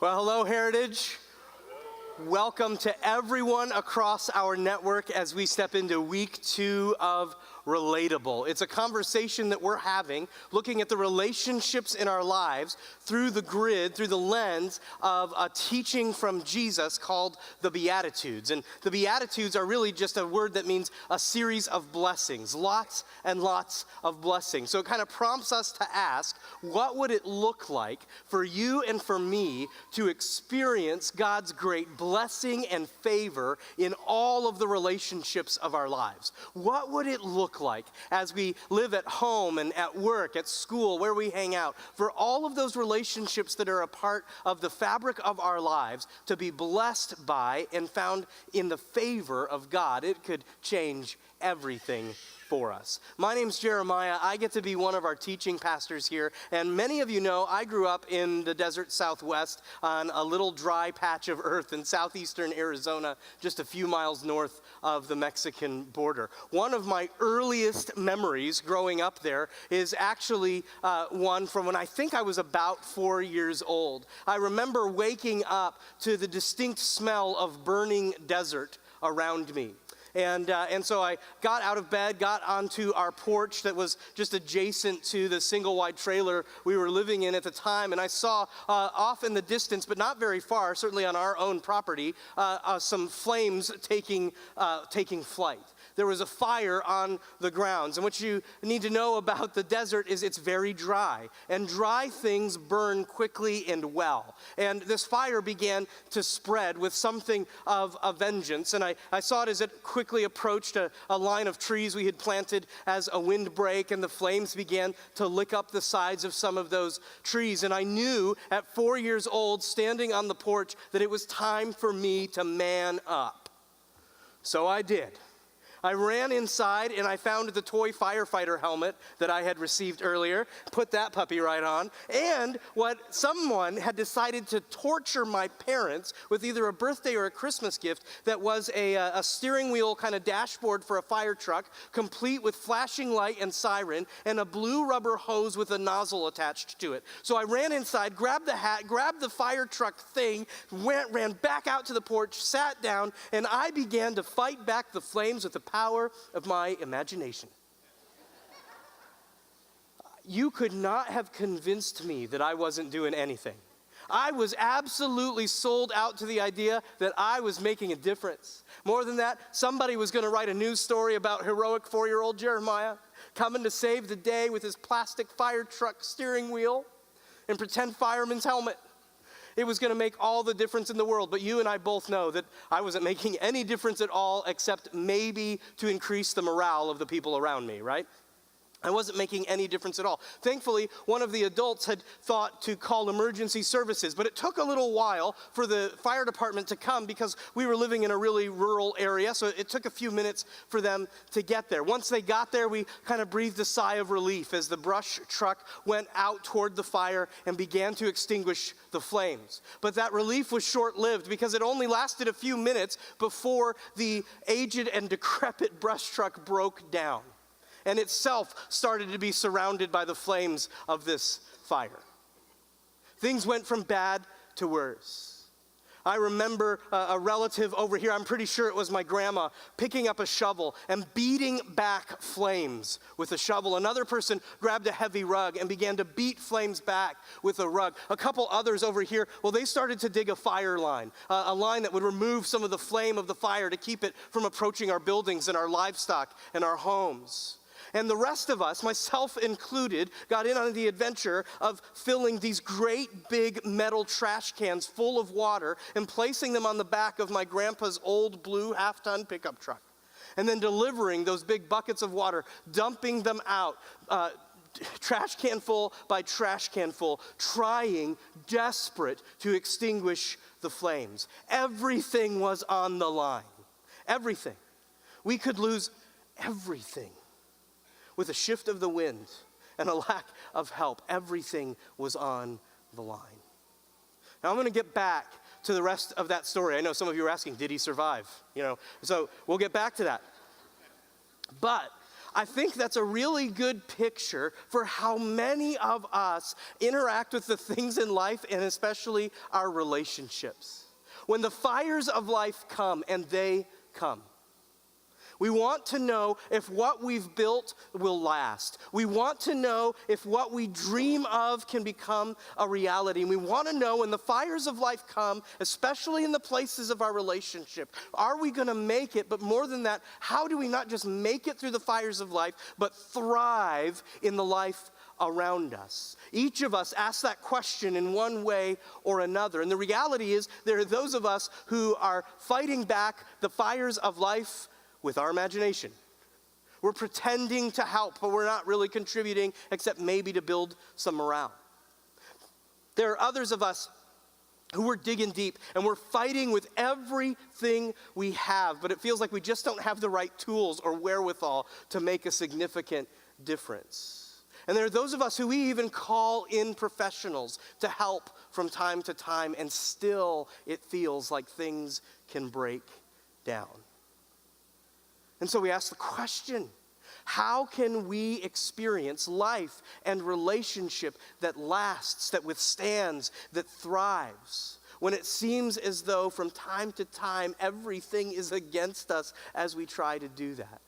Well, hello, Heritage. Welcome to everyone across our network as we step into week 2 of Relatable. It's a conversation that we're having, looking at the relationships in our lives through the lens of a teaching from Jesus called the Beatitudes. And the Beatitudes are really just a word that means a series of blessings, lots and lots of blessings. So it kind of prompts us to ask, what would it look like for you and for me to experience God's great blessing and favor in all of the relationships of our lives? What would it look like as we live at home and at work, at school, where we hang out, for all of those relationships that are a part of the fabric of our lives to be blessed by and found in the favor of God? It could change everything for us. My name's Jeremiah. I get to be one of our teaching pastors here, and many of you know I grew up in the desert Southwest on a little dry patch of earth in southeastern Arizona, just a few miles north of the Mexican border. One of my earliest memories growing up there is actually one from when I think I was about 4 years old. I remember waking up to the distinct smell of burning desert around me. And so I got out of bed, got onto our porch that was just adjacent to the single-wide trailer we were living in at the time, and I saw off in the distance, but not very far, certainly on our own property, some flames taking flight. There was a fire on the grounds, and what you need to know about the desert is it's very dry, and dry things burn quickly and well. And this fire began to spread with something of a vengeance, and I saw it as it quickly approached a line of trees we had planted as a windbreak, and the flames began to lick up the sides of some of those trees. And I knew at 4 years old, standing on the porch, that it was time for me to man up. So I did. I ran inside and I found the toy firefighter helmet that I had received earlier, put that puppy right on, and what someone had decided to torture my parents with either a birthday or a Christmas gift that was a steering wheel kind of dashboard for a fire truck, complete with flashing light and siren, and a blue rubber hose with a nozzle attached to it. So I ran inside, grabbed the hat, grabbed the fire truck thing, ran back out to the porch, sat down, and I began to fight back the flames with the power of my imagination. You could not have convinced me that I wasn't doing anything. I was absolutely sold out to the idea that I was making a difference. More than that, somebody was going to write a news story about heroic 4-year-old Jeremiah coming to save the day with his plastic fire truck steering wheel and pretend fireman's helmet. It was going to make all the difference in the world, but you and I both know that I wasn't making any difference at all except maybe to increase the morale of the people around me, right? I wasn't making any difference at all. Thankfully, one of the adults had thought to call emergency services, but it took a little while for the fire department to come because we were living in a really rural area, so it took a few minutes for them to get there. Once they got there, we kind of breathed a sigh of relief as the brush truck went out toward the fire and began to extinguish the flames. But that relief was short-lived because it only lasted a few minutes before the aged and decrepit brush truck broke down and itself started to be surrounded by the flames of this fire. Things went from bad to worse. I remember a relative over here, I'm pretty sure it was my grandma, picking up a shovel and beating back flames with a shovel. Another person grabbed a heavy rug and began to beat flames back with a rug. A couple others over here, well, they started to dig a fire line, a line that would remove some of the flame of the fire to keep it from approaching our buildings and our livestock and our homes. And the rest of us, myself included, got in on the adventure of filling these great big metal trash cans full of water and placing them on the back of my grandpa's old blue half-ton pickup truck. And then delivering those big buckets of water, dumping them out, trash can full by trash can full, trying, desperate to extinguish the flames. Everything was on the line. Everything. We could lose everything. With a shift of the wind and a lack of help, everything was on the line. Now I'm going to get back to the rest of that story. I know some of you are asking, did he survive? So we'll get back to that. But I think that's a really good picture for how many of us interact with the things in life and especially our relationships. When the fires of life come, and they come, we want to know if what we've built will last. We want to know if what we dream of can become a reality. And we want to know when the fires of life come, especially in the places of our relationship, are we going to make it? But more than that, how do we not just make it through the fires of life, but thrive in the life around us? Each of us asks that question in one way or another. And the reality is there are those of us who are fighting back the fires of life with our imagination. We're pretending to help, but we're not really contributing except maybe to build some morale. There are others of us who are digging deep and we're fighting with everything we have, but it feels like we just don't have the right tools or wherewithal to make a significant difference. And there are those of us who we even call in professionals to help from time to time, and still it feels like things can break down. And so we ask the question, how can we experience life and relationship that lasts, that withstands, that thrives, when it seems as though from time to time everything is against us as we try to do that?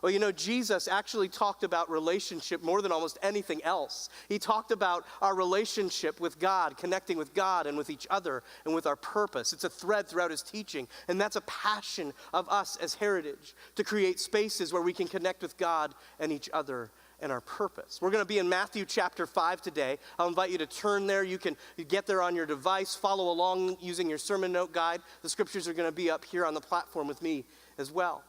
Well, you know, Jesus actually talked about relationship more than almost anything else. He talked about our relationship with God, connecting with God and with each other and with our purpose. It's a thread throughout his teaching, and that's a passion of us as Heritage, to create spaces where we can connect with God and each other and our purpose. We're going to be in Matthew chapter 5 today. I'll invite you to turn there. You can get there on your device, follow along using your sermon note guide. The scriptures are going to be up here on the platform with me as well.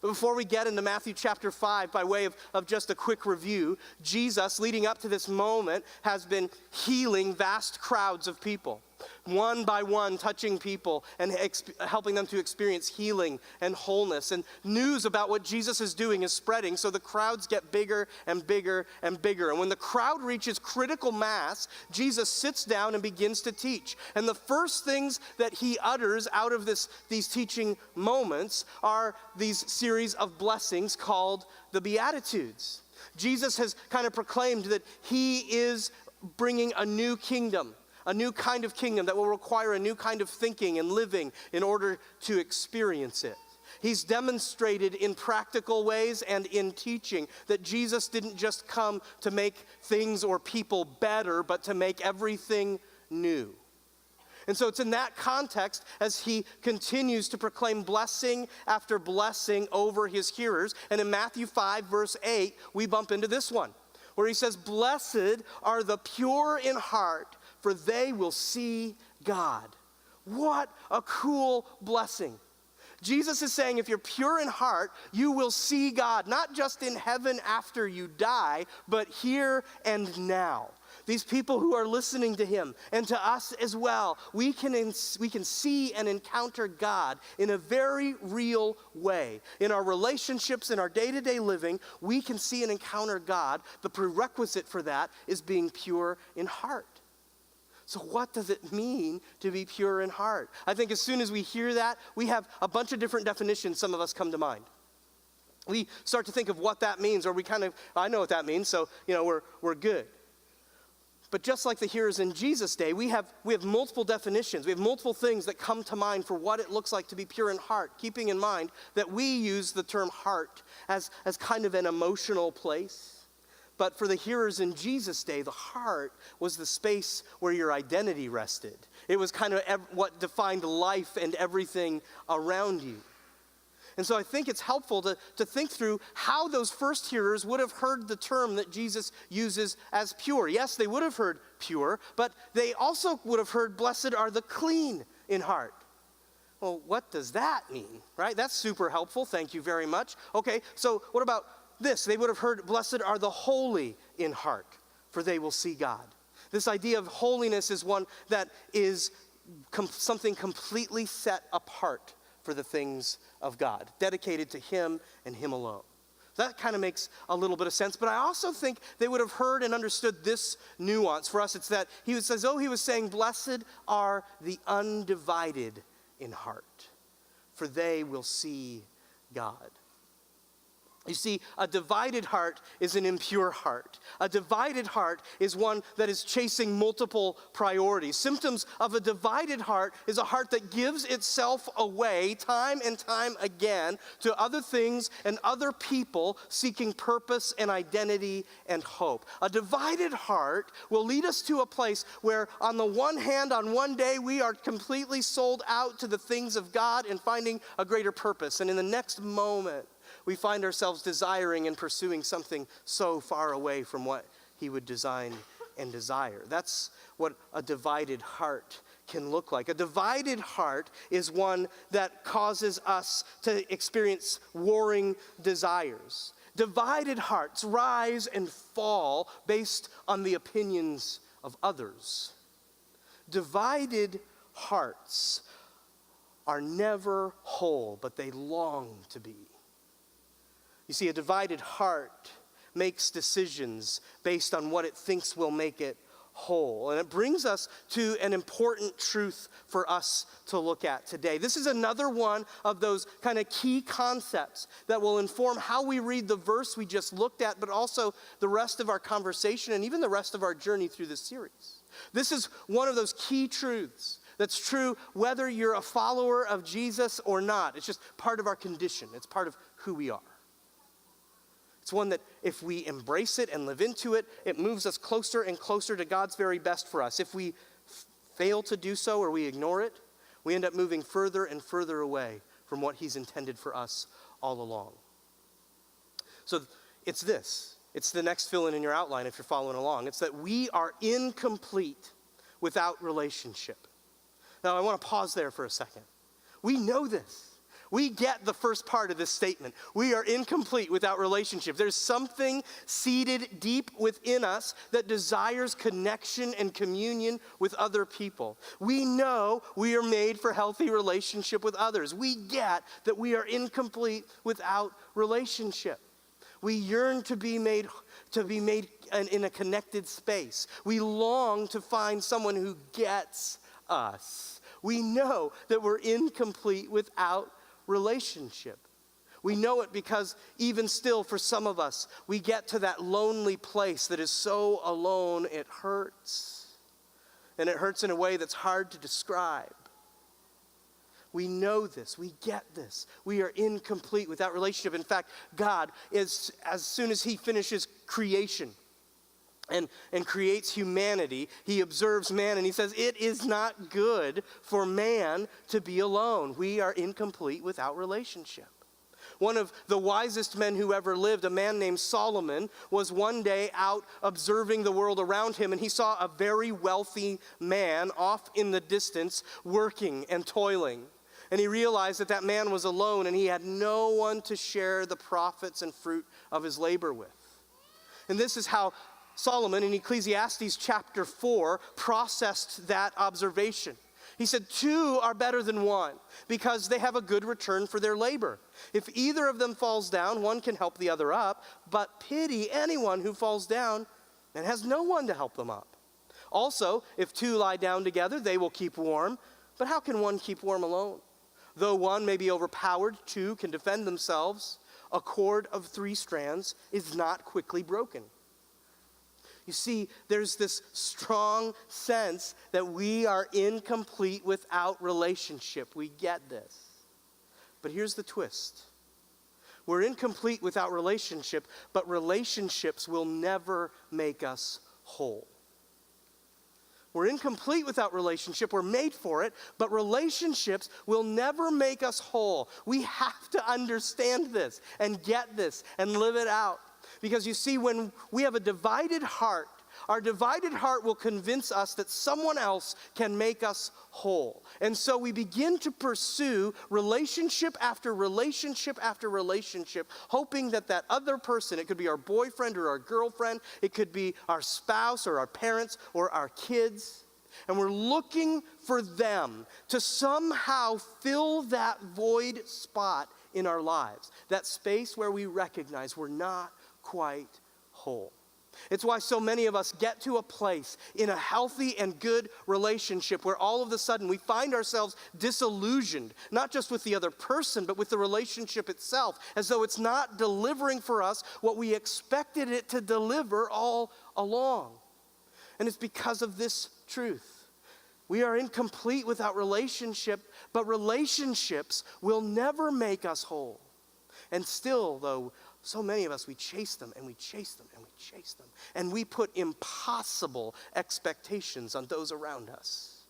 But before we get into Matthew chapter 5, by way of just a quick review, Jesus, leading up to this moment, has been healing vast crowds of people, one by one, touching people and helping them to experience healing and wholeness. And news about what Jesus is doing is spreading, so the crowds get bigger and bigger and bigger. And when the crowd reaches critical mass, Jesus sits down and begins to teach. And the first things that he utters out of these teaching moments are these series of blessings called the Beatitudes. Jesus has kind of proclaimed that he is bringing a new kingdom, a new kind of kingdom that will require a new kind of thinking and living in order to experience it. He's demonstrated in practical ways and in teaching that Jesus didn't just come to make things or people better, but to make everything new. And so it's in that context as he continues to proclaim blessing after blessing over his hearers. And in Matthew 5, verse 8, we bump into this one, where he says, "Blessed are the pure in heart, for they will see God." What a cool blessing. Jesus is saying if you're pure in heart, you will see God, not just in heaven after you die, but here and now. These people who are listening to him, and to us as well, we can see and encounter God in a very real way. In our relationships, in our day-to-day living, we can see and encounter God. The prerequisite for that is being pure in heart. So what does it mean to be pure in heart? I think as soon as we hear that, we have a bunch of different definitions some of us come to mind. We start to think of what that means, or I know what that means, so we're good. But just like the hearers in Jesus' day, we have multiple definitions. We have multiple things that come to mind for what it looks like to be pure in heart, keeping in mind that we use the term heart as kind of an emotional place. But for the hearers in Jesus' day, the heart was the space where your identity rested. It was kind of what defined life and everything around you. And so I think it's helpful to think through how those first hearers would have heard the term that Jesus uses as pure. Yes, they would have heard pure, but they also would have heard blessed are the clean in heart. Well, what does that mean, right? That's super helpful. Thank you very much. Okay, so what about this? They would have heard blessed are the holy in heart, for they will see God. This idea of holiness is one that is something completely set apart for the things of God, dedicated to him and him alone. That kind of makes a little bit of sense, but I also think they would have heard and understood this nuance. For us, it's that he was saying, blessed are the undivided in heart, for they will see God. You see, a divided heart is an impure heart. A divided heart is one that is chasing multiple priorities. Symptoms of a divided heart is a heart that gives itself away time and time again to other things and other people seeking purpose and identity and hope. A divided heart will lead us to a place where, on the one hand, on one day, we are completely sold out to the things of God and finding a greater purpose. And in the next moment, we find ourselves desiring and pursuing something so far away from what he would design and desire. That's what a divided heart can look like. A divided heart is one that causes us to experience warring desires. Divided hearts rise and fall based on the opinions of others. Divided hearts are never whole, but they long to be. You see, a divided heart makes decisions based on what it thinks will make it whole. And it brings us to an important truth for us to look at today. This is another one of those kind of key concepts that will inform how we read the verse we just looked at, but also the rest of our conversation and even the rest of our journey through this series. This is one of those key truths that's true whether you're a follower of Jesus or not. It's just part of our condition. It's part of who we are. It's one that if we embrace it and live into it, it moves us closer and closer to God's very best for us. If we fail to do so or we ignore it, we end up moving further and further away from what he's intended for us all along. So it's this. It's the next fill-in in your outline if you're following along. It's that we are incomplete without relationship. Now, I want to pause there for a second. We know this. We get the first part of this statement. We are incomplete without relationship. There's something seated deep within us that desires connection and communion with other people. We know we are made for healthy relationship with others. We get that we are incomplete without relationship. We yearn to be made in a connected space. We long to find someone who gets us. We know that we're incomplete without relationship. We know it because even still, for some of us, we get to that lonely place that is so alone it hurts. And it hurts in a way that's hard to describe. We know this. We get this. We are incomplete without relationship. In fact, God is, as soon as he finishes creation and creates humanity, he observes man and he says, it is not good for man to be alone. We are incomplete without relationship. One of the wisest men who ever lived, a man named Solomon, was one day out observing the world around him, and he saw a very wealthy man off in the distance working and toiling. And he realized that that man was alone and he had no one to share the profits and fruit of his labor with. And this is how Solomon in Ecclesiastes chapter 4 processed that observation. He said, 2 are better than 1 because they have a good return for their labor. If either of them falls down, one can help the other up, but pity anyone who falls down and has no one to help them up. Also, if 2 lie down together, they will keep warm, but how can one keep warm alone? Though one may be overpowered, 2 can defend themselves. A cord of 3 strands is not quickly broken. You see, there's this strong sense that we are incomplete without relationship. We get this. But here's the twist. We're incomplete without relationship, but relationships will never make us whole. We're incomplete without relationship. We're made for it, but relationships will never make us whole. We have to understand this and get this and live it out. Because you see, when we have a divided heart, our divided heart will convince us that someone else can make us whole. And so we begin to pursue relationship after relationship after relationship, hoping that that other person, it could be our boyfriend or our girlfriend, it could be our spouse or our parents or our kids, and we're looking for them to somehow fill that void spot in our lives, that space where we recognize we're not quite whole. It's why so many of us get to a place in a healthy and good relationship where all of a sudden we find ourselves disillusioned, not just with the other person, but with the relationship itself, as though it's not delivering for us what we expected it to deliver all along. And it's because of this truth. We are incomplete without relationship, but relationships will never make us whole. And still, though, so many of us, we chase them and we chase them and we chase them. And we put impossible expectations on those around us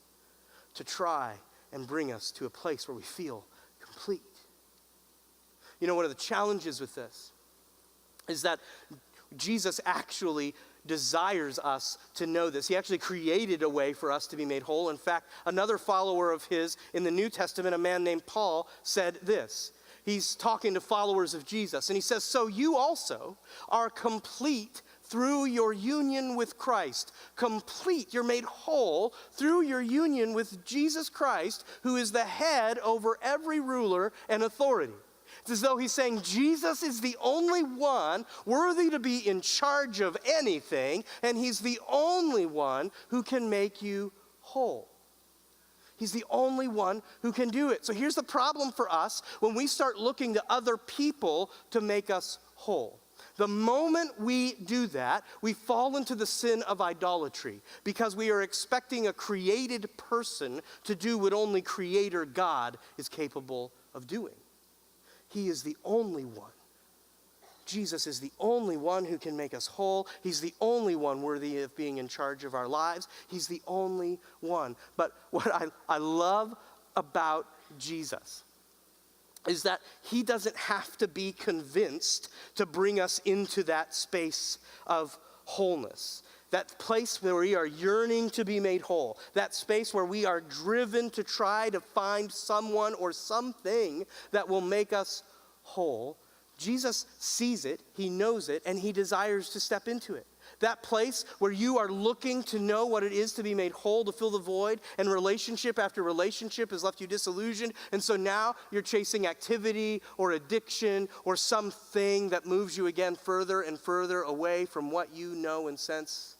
to try and bring us to a place where we feel complete. You know, one of the challenges with this is that Jesus actually desires us to know this. He actually created a way for us to be made whole. In fact, another follower of his in the New Testament, a man named Paul, said this. He's talking to followers of Jesus, and he says, "So you also are complete through your union with Christ." Complete, you're made whole through your union with Jesus Christ, who is the head over every ruler and authority. It's as though he's saying Jesus is the only one worthy to be in charge of anything, and he's the only one who can make you whole. He's the only one who can do it. So here's the problem for us when we start looking to other people to make us whole. The moment we do that, we fall into the sin of idolatry because we are expecting a created person to do what only Creator God is capable of doing. He is the only one. Jesus is the only one who can make us whole. He's the only one worthy of being in charge of our lives. He's the only one. But what I love about Jesus is that he doesn't have to be convinced to bring us into that space of wholeness. That place where we are yearning to be made whole. That space where we are driven to try to find someone or something that will make us whole. Jesus sees it, he knows it, and he desires to step into it. That place where you are looking to know what it is to be made whole, to fill the void, and relationship after relationship has left you disillusioned, and so now you're chasing activity or addiction or something that moves you again further and further away from what you know and sense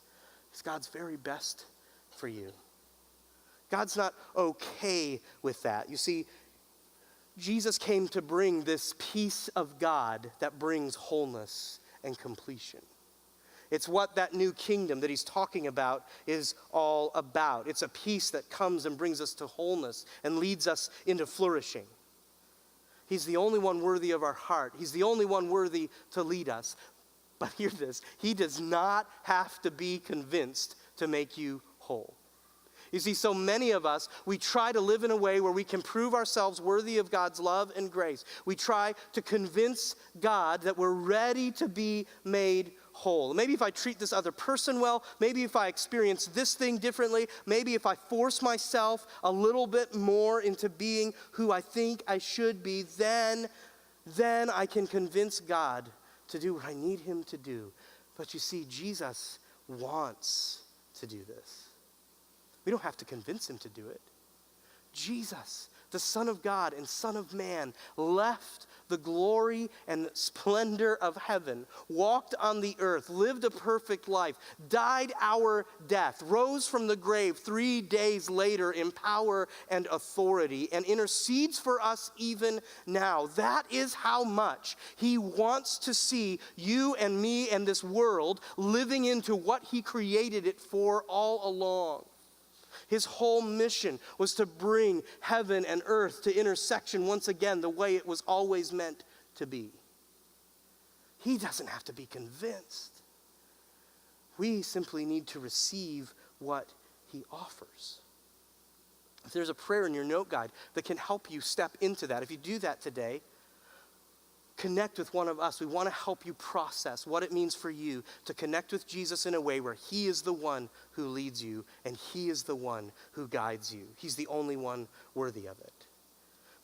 is God's very best for you. God's not okay with that. You see, Jesus came to bring this peace of God that brings wholeness and completion. It's what that new kingdom that he's talking about is all about. It's a peace that comes and brings us to wholeness and leads us into flourishing. He's the only one worthy of our heart. He's the only one worthy to lead us. But hear this, he does not have to be convinced to make you whole. You see, so many of us, we try to live in a way where we can prove ourselves worthy of God's love and grace. We try to convince God that we're ready to be made whole. Maybe if I treat this other person well, maybe if I experience this thing differently, maybe if I force myself a little bit more into being who I think I should be, then I can convince God to do what I need him to do. But you see, Jesus wants to do this. We don't have to convince him to do it. Jesus, the Son of God and Son of Man, left the glory and splendor of heaven, walked on the earth, lived a perfect life, died our death, rose from the grave 3 days later in power and authority, and intercedes for us even now. That is how much he wants to see you and me and this world living into what he created it for all along. His whole mission was to bring heaven and earth to intersection once again the way it was always meant to be. He doesn't have to be convinced. We simply need to receive what he offers. If there's a prayer in your note guide that can help you step into that, if you do that today, connect with one of us. We want to help you process what it means for you to connect with Jesus in a way where he is the one who leads you and he is the one who guides you. He's the only one worthy of it.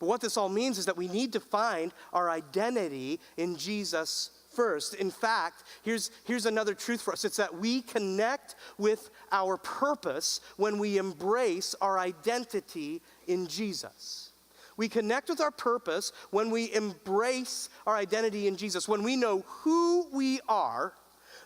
But what this all means is that we need to find our identity in Jesus first. In fact, here's another truth for us. It's that we connect with our purpose when we embrace our identity in Jesus. We connect with our purpose when we embrace our identity in Jesus. When we know who we are,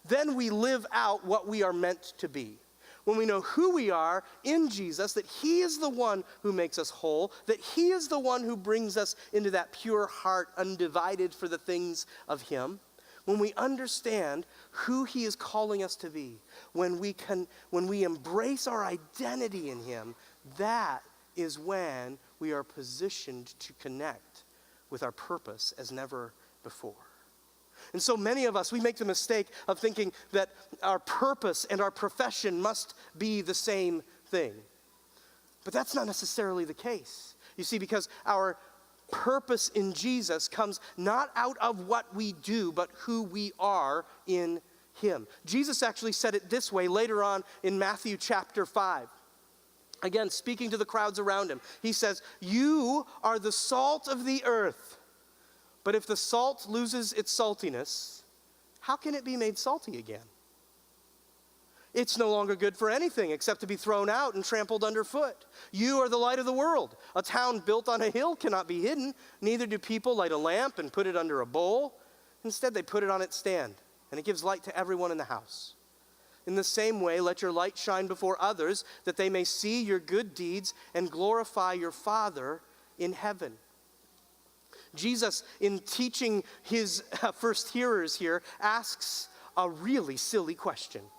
then we live out what we are meant to be. When we know who we are in Jesus, that he is the one who makes us whole, that he is the one who brings us into that pure heart, undivided for the things of him. When we understand who he is calling us to be, when we embrace our identity in him, that is when we are positioned to connect with our purpose as never before. And so many of us, we make the mistake of thinking that our purpose and our profession must be the same thing. But that's not necessarily the case. You see, because our purpose in Jesus comes not out of what we do, but who we are in him. Jesus actually said it this way later on in Matthew chapter 5. Again, speaking to the crowds around him, he says, "You are the salt of the earth. But if the salt loses its saltiness, how can it be made salty again? It's no longer good for anything except to be thrown out and trampled underfoot. You are the light of the world. A town built on a hill cannot be hidden. Neither do people light a lamp and put it under a bowl. Instead, they put it on its stand, and it gives light to everyone in the house. In the same way, let your light shine before others, that they may see your good deeds and glorify your Father in heaven." Jesus, in teaching his first hearers here, asks a really silly question.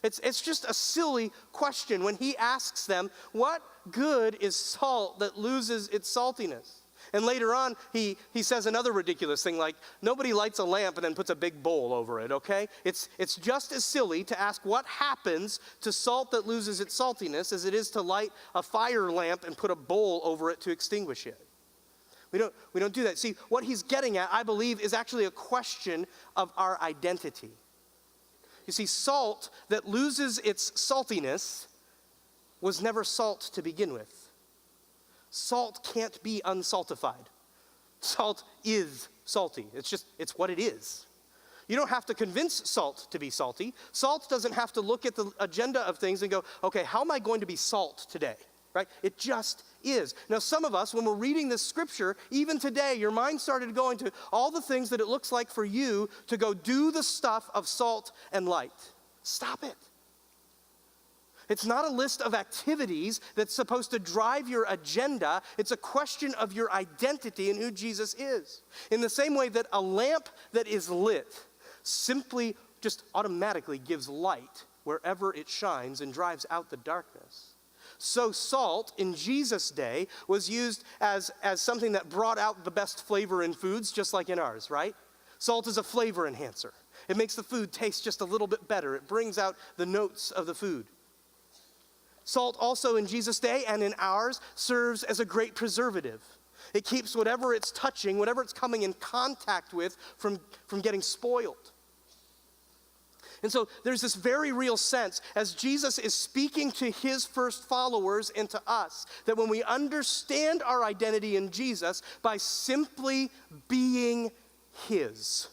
It's just a silly question when he asks them, what good is salt that loses its saltiness? And later on, he says another ridiculous thing like, nobody lights a lamp and then puts a big bowl over it, okay? It's just as silly to ask what happens to salt that loses its saltiness as it is to light a fire lamp and put a bowl over it to extinguish it. We don't do that. See, what he's getting at, I believe, is actually a question of our identity. You see, salt that loses its saltiness was never salt to begin with. Salt can't be unsaltified. Salt is salty. It's what it is. You don't have to convince salt to be salty. Salt doesn't have to look at the agenda of things and go, okay, how am I going to be salt today? Right? It just is. Now, some of us, when we're reading this scripture, even today, your mind started going to all the things that it looks like for you to go do the stuff of salt and light. Stop it. It's not a list of activities that's supposed to drive your agenda. It's a question of your identity and who Jesus is. In the same way that a lamp that is lit simply just automatically gives light wherever it shines and drives out the darkness. So salt in Jesus' day was used as something that brought out the best flavor in foods, just like in ours, right? Salt is a flavor enhancer. It makes the food taste just a little bit better. It brings out the notes of the food. Salt also in Jesus' day and in ours serves as a great preservative. It keeps whatever it's touching, whatever it's coming in contact with from getting spoiled. And so there's this very real sense, as Jesus is speaking to his first followers and to us, that when we understand our identity in Jesus by simply being his,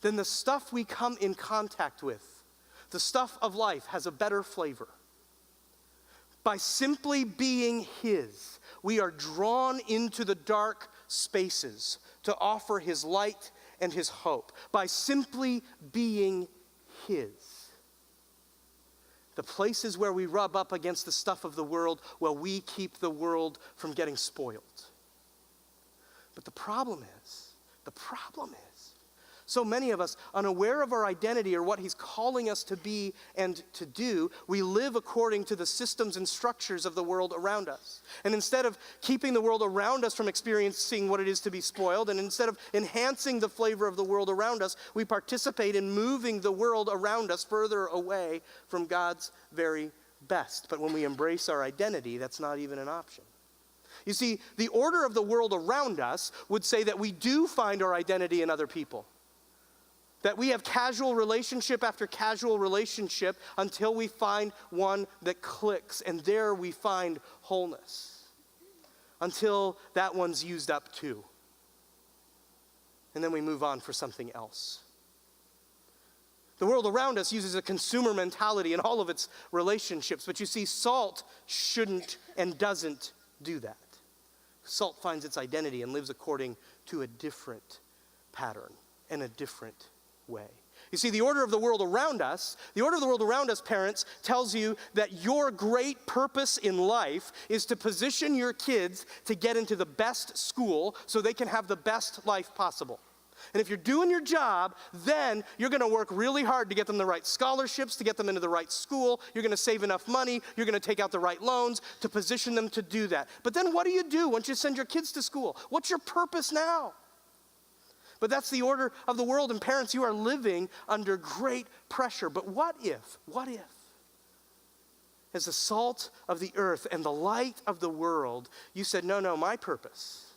then the stuff we come in contact with, the stuff of life, has a better flavor. By simply being his, we are drawn into the dark spaces to offer his light and his hope. By simply being his. The places where we rub up against the stuff of the world, where we keep the world from getting spoiled. But the problem is, so many of us, unaware of our identity or what he's calling us to be and to do, we live according to the systems and structures of the world around us. And instead of keeping the world around us from experiencing what it is to be spoiled, and instead of enhancing the flavor of the world around us, we participate in moving the world around us further away from God's very best. But when we embrace our identity, that's not even an option. You see, the order of the world around us would say that we do find our identity in other people. That we have casual relationship after casual relationship until we find one that clicks, and there we find wholeness. Until that one's used up too. And then we move on for something else. The world around us uses a consumer mentality in all of its relationships, but you see, salt shouldn't and doesn't do that. Salt finds its identity and lives according to a different pattern and a different way. You see, the order of the world around us, parents, tells you that your great purpose in life is to position your kids to get into the best school so they can have the best life possible. And if you're doing your job, then you're going to work really hard to get them the right scholarships, to get them into the right school. You're going to save enough money. You're going to take out the right loans to position them to do that. But then what do you do once you send your kids to school? What's your purpose now? But that's the order of the world, and parents, you are living under great pressure. But what if, as the salt of the earth and the light of the world, you said, no, my purpose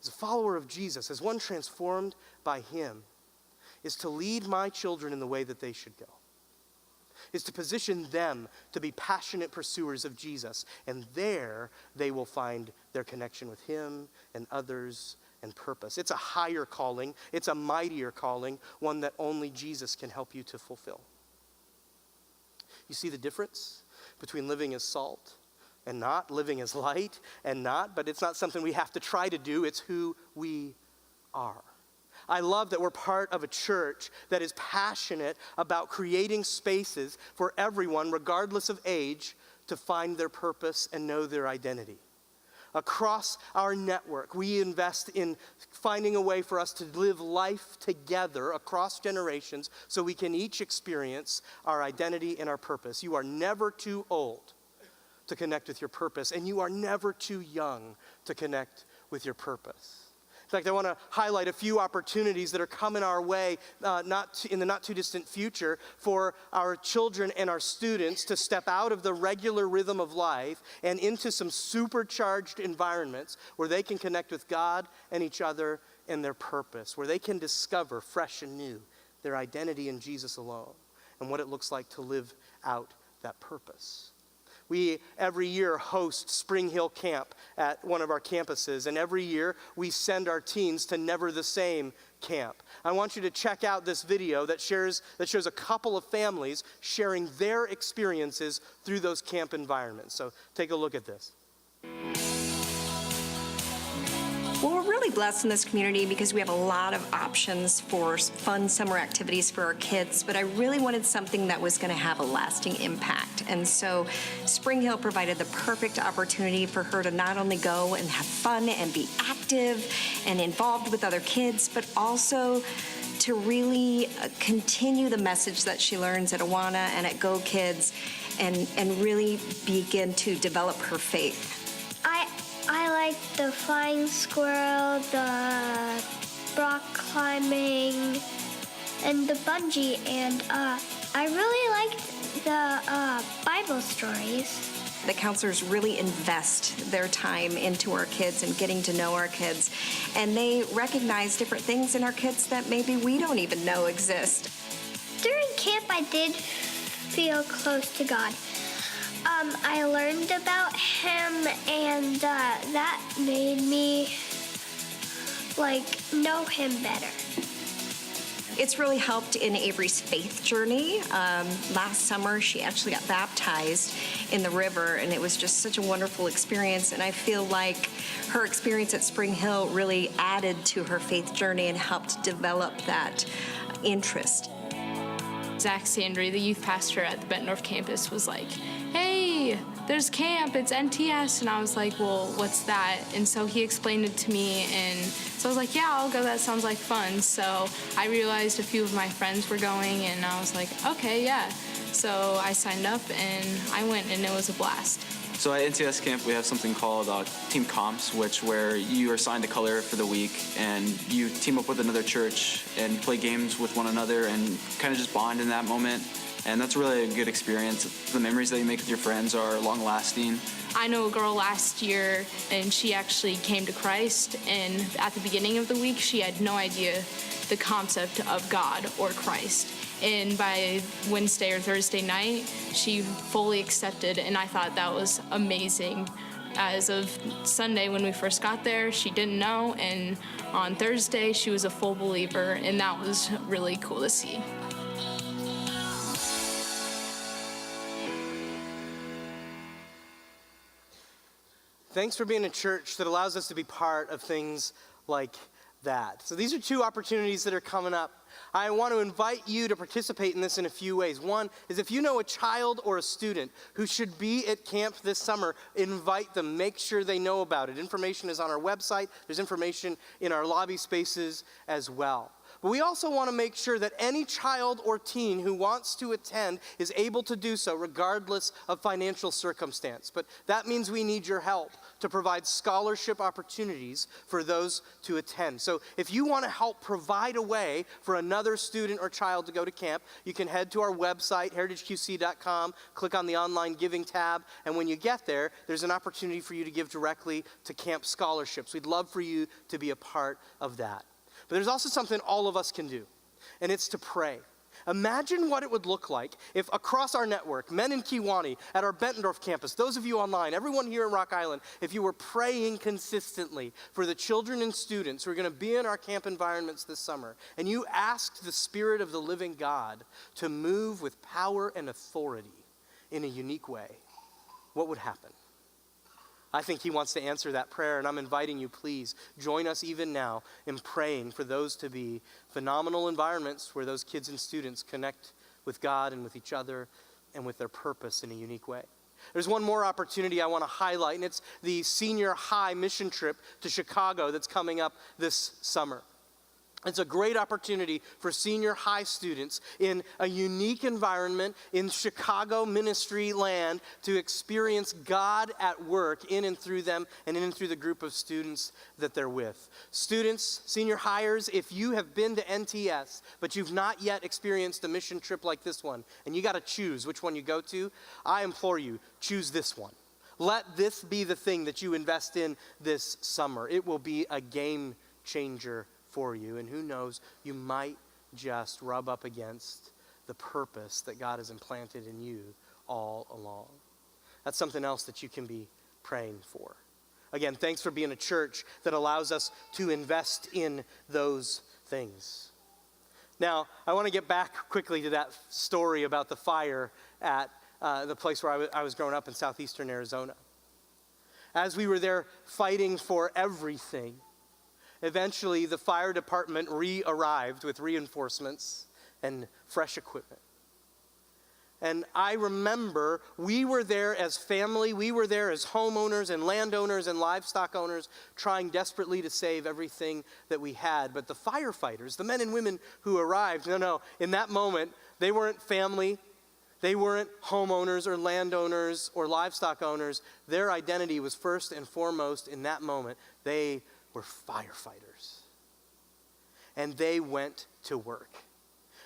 as a follower of Jesus, as one transformed by him, is to lead my children in the way that they should go, is to position them to be passionate pursuers of Jesus, and there they will find their connection with him and others and purpose. It's a higher calling. It's a mightier calling, one that only Jesus can help you to fulfill. You see the difference between living as salt and not, living as light and not, but it's not something we have to try to do. It's who we are. I love that we're part of a church that is passionate about creating spaces for everyone, regardless of age, to find their purpose and know their identity. Across our network, we invest in finding a way for us to live life together across generations so we can each experience our identity and our purpose. You are never too old to connect with your purpose, and you are never too young to connect with your purpose. In fact, I want to highlight a few opportunities that are coming our way in the not too distant future for our children and our students to step out of the regular rhythm of life and into some supercharged environments where they can connect with God and each other and their purpose, where they can discover fresh and new their identity in Jesus alone and what it looks like to live out that purpose. We, every year, host Spring Hill Camp at one of our campuses, and every year we send our teens to Never the Same Camp. I want you to check out this video that shows a couple of families sharing their experiences through those camp environments. So take a look at this. Well, we're really blessed in this community because we have a lot of options for fun summer activities for our kids, but I really wanted something that was going to have a lasting impact. And so Spring Hill provided the perfect opportunity for her to not only go and have fun and be active and involved with other kids, but also to really continue the message that she learns at Awana and at Go Kids and really begin to develop her faith. I like the flying squirrel, the rock climbing, and the bungee, and I really liked the Bible stories. The counselors really invest their time into our kids and getting to know our kids, and they recognize different things in our kids that maybe we don't even know exist. During camp, I did feel close to God. I learned about him, and that made me, know him better. It's really helped in Avery's faith journey. Last summer, she actually got baptized in the river, and it was just such a wonderful experience, and I feel like her experience at Spring Hill really added to her faith journey and helped develop that interest. Zach Sandry, the youth pastor at the Benton North campus, was like, "Hey, there's camp, it's NTS," and I was like, "Well, what's that?" And so he explained it to me, and so I was like, "Yeah, I'll go, that sounds like fun." So I realized a few of my friends were going, and I was like, "Okay, yeah." So I signed up, and I went, and it was a blast. So at NTS camp, we have something called team comps, where you are assigned a color for the week, and you team up with another church and play games with one another and kind of just bond in that moment. And that's really a good experience. The memories that you make with your friends are long-lasting. I know a girl last year, and she actually came to Christ, and at the beginning of the week, she had no idea the concept of God or Christ. And by Wednesday or Thursday night, she fully accepted, and I thought that was amazing. As of Sunday, when we first got there, she didn't know, and on Thursday, she was a full believer, and that was really cool to see. Thanks for being a church that allows us to be part of things like that. So these are two opportunities that are coming up. I want to invite you to participate in this in a few ways. One is if you know a child or a student who should be at camp this summer, invite them. Make sure they know about it. Information is on our website. There's information in our lobby spaces as well. But we also want to make sure that any child or teen who wants to attend is able to do so regardless of financial circumstance. But that means we need your help to provide scholarship opportunities for those to attend. So if you want to help provide a way for another student or child to go to camp, you can head to our website, heritageqc.com, click on the online giving tab, and when you get there, there's an opportunity for you to give directly to camp scholarships. We'd love for you to be a part of that. But there's also something all of us can do, and it's to pray. Imagine what it would look like if across our network, men in Kewanee, at our Bettendorf campus, those of you online, everyone here in Rock Island, if you were praying consistently for the children and students who are going to be in our camp environments this summer, and you asked the Spirit of the living God to move with power and authority in a unique way, what would happen? I think he wants to answer that prayer, and I'm inviting you, please, join us even now in praying for those to be phenomenal environments where those kids and students connect with God and with each other and with their purpose in a unique way. There's one more opportunity I want to highlight, and it's the senior high mission trip to Chicago that's coming up this summer. It's a great opportunity for senior high students in a unique environment in Chicago ministry land to experience God at work in and through them and in and through the group of students that they're with. Students, senior hires, if you have been to NTS, but you've not yet experienced a mission trip like this one, and you got to choose which one you go to, I implore you, choose this one. Let this be the thing that you invest in this summer. It will be a game changer for you, and who knows, you might just rub up against the purpose that God has implanted in you all along. That's something else that you can be praying for. Again, thanks for being a church that allows us to invest in those things. Now, I want to get back quickly to that story about the fire at the place where I was growing up in southeastern Arizona. As we were there fighting for everything, eventually, the fire department arrived with reinforcements and fresh equipment. And I remember we were there as family, we were there as homeowners and landowners and livestock owners trying desperately to save everything that we had. But the firefighters, the men and women who arrived, in that moment, they weren't family, they weren't homeowners or landowners or livestock owners. Their identity was first and foremost in that moment. They were firefighters. And they went to work.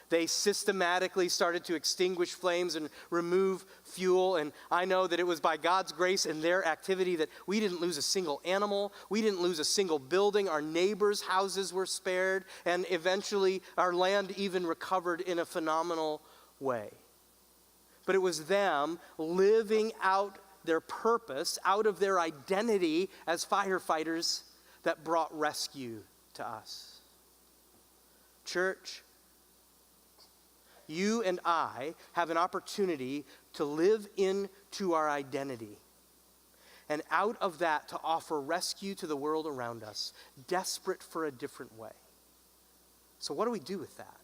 They systematically started to extinguish flames and remove fuel. And I know that it was by God's grace and their activity that we didn't lose a single animal. We didn't lose a single building. Our neighbors' houses were spared. And eventually our land even recovered in a phenomenal way. But it was them living out their purpose, out of their identity as firefighters, that brought rescue to us. Church, you and I have an opportunity to live into our identity, and out of that to offer rescue to the world around us, desperate for a different way. So what do we do with that?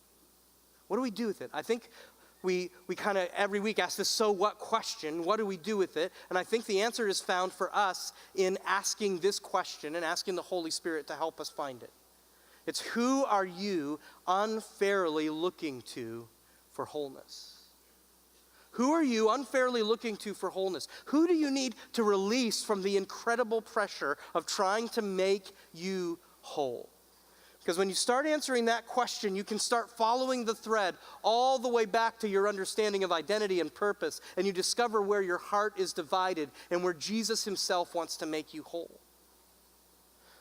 What do we do with it? I think we kind of every week ask this so what question. What do we do with it? And I think the answer is found for us in asking this question and asking the Holy Spirit to help us find it. It's, who are you unfairly looking to for wholeness? Who are you unfairly looking to for wholeness? Who do you need to release from the incredible pressure of trying to make you whole? Because when you start answering that question, you can start following the thread all the way back to your understanding of identity and purpose, and you discover where your heart is divided and where Jesus himself wants to make you whole.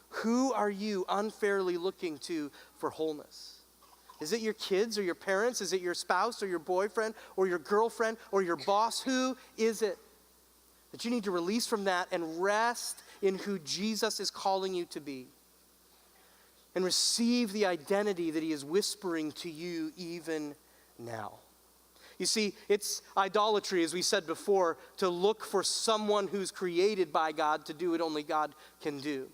Who are you unfairly looking to for wholeness? Is it your kids or your parents? Is it your spouse or your boyfriend or your girlfriend or your boss? Who is it that you need to release from that and rest in who Jesus is calling you to be? And receive the identity that he is whispering to you even now. You see, it's idolatry, as we said before, to look for someone who's created by God to do what only God can do.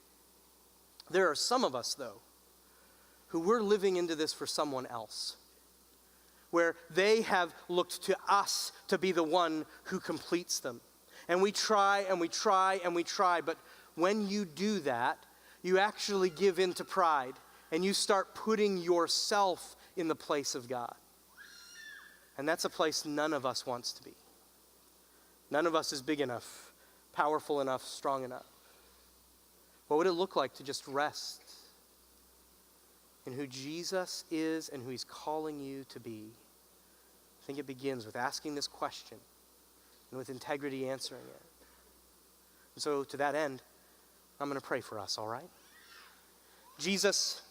There are some of us, though, who we're living into this for someone else, where they have looked to us to be the one who completes them. And we try and we try and we try, but when you do that, you actually give in to pride and you start putting yourself in the place of God. And that's a place none of us wants to be. None of us is big enough, powerful enough, strong enough. What would it look like to just rest in who Jesus is and who he's calling you to be? I think it begins with asking this question and with integrity answering it. And so to that end, I'm going to pray for us, all right? Jesus,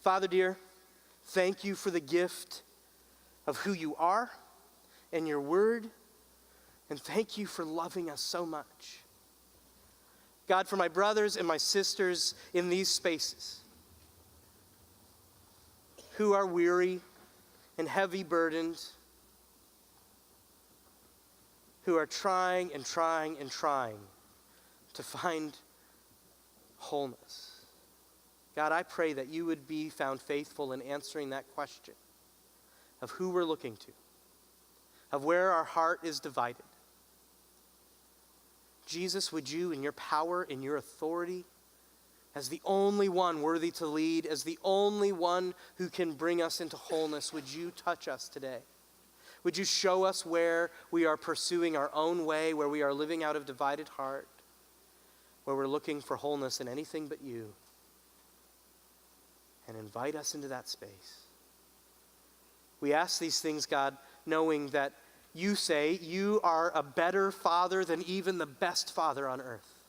Father dear, thank you for the gift of who you are and your word, and thank you for loving us so much. God, for my brothers and my sisters in these spaces who are weary and heavy burdened, who are trying and trying and trying to find wholeness. God, I pray that you would be found faithful in answering that question of who we're looking to, of where our heart is divided. Jesus, would you, in your power, in your authority, as the only one worthy to lead, as the only one who can bring us into wholeness, would you touch us today? Would you show us where we are pursuing our own way, where we are living out of divided heart, where we're looking for wholeness in anything but you, and invite us into that space. We ask these things, God, knowing that you say you are a better father than even the best father on earth.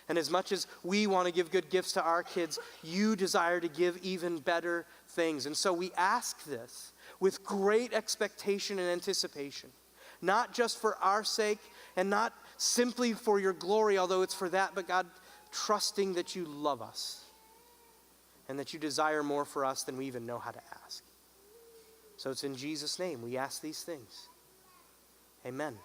And as much as we want to give good gifts to our kids, you desire to give even better things. And so we ask this with great expectation and anticipation, not just for our sake and not simply for your glory, although it's for that, but God, trusting that you love us and that you desire more for us than we even know how to ask. So it's in Jesus' name we ask these things. Amen.